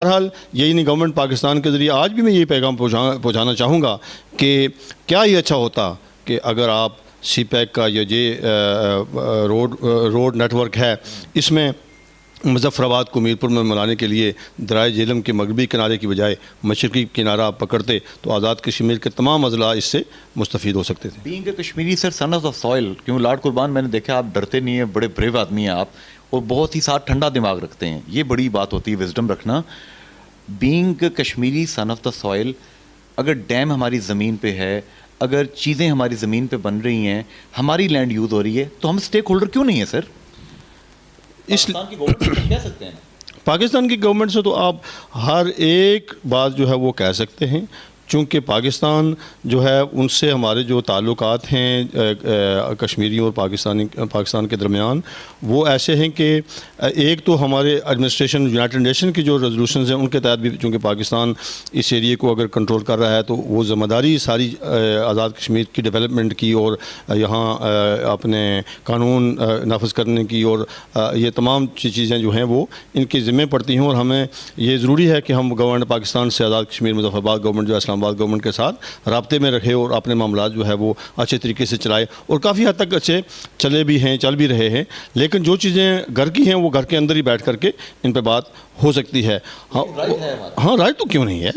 बहरहाल यही नहीं, गवर्नमेंट पाकिस्तान के ज़रिए आज भी मैं ये पैगाम पहुँचाना चाहूँगा कि क्या ही अच्छा होता कि अगर आप सी पैक का ये रोड नेटवर्क है, इसमें मुजफ्फराबाद को मीरपुर में मिलाने के लिए दराए झेलम के मगरबी किनारे की बजाय मशरक़ी किनारा आप पकड़ते तो आज़ाद कश्मीर के तमाम अज़ला इससे मुस्तफ़ीद हो सकते थे। Being Kashmiri sir, son of the soil, क्यों लॉर्ड कुर्बान मैंने देखा आप डरते नहीं हैं, बड़े ब्रेव आदमी हैं आप, और बहुत ही साथ ठंडा दिमाग रखते हैं, ये बड़ी बात होती है विजडम रखना। Being Kashmiri son of the soil, अगर डैम हमारी ज़मीन पे है, अगर चीज़ें हमारी ज़मीन पे बन रही हैं, हमारी लैंड यूज़ हो रही है, तो हम स्टेक होल्डर क्यों नहीं है सर? पाकिस्तान की गवर्नमेंट से कह सकते हैं, पाकिस्तान की गवर्नमेंट से तो आप हर एक बात जो है वो कह सकते हैं, चूँकि पाकिस्तान जो है उनसे हमारे जो ताल्लुकात हैं कश्मीरियों और पाकिस्तान के दरमियान वो ऐसे हैं कि एक तो हमारे एडमिनिस्ट्रेशन यूनाइटेड नेशन की जो रेजोल्यूशंस हैं उनके तहत भी, चूँकि पाकिस्तान इस एरिए को अगर कंट्रोल कर रहा है तो वो ज़िम्मेदारी सारी आज़ाद कश्मीर की डेवलपमेंट की और यहाँ अपने कानून नाफिज करने की और ये तमाम चीज़ें जो हैं वो इनके ज़िम्मे पड़ती हैं। और हमें ये ज़रूरी है कि हम गवर्नमेंट पाकिस्तान से आज़ाद कश्मीर मुजफ्फराबाद गवर्नमेंट जो इस्लामाबाद गवर्नमेंट के साथ राब्ते में रखे और अपने मामला जो है वो अच्छे तरीके से चलाए, और काफ़ी हद तक अच्छे चले भी हैं, चल भी रहे हैं। लेकिन जो चीज़ें घर की हैं वो घर के अंदर ही बैठ करके इन पर बात हो सकती है। हाँ, राइट तो क्यों नहीं है।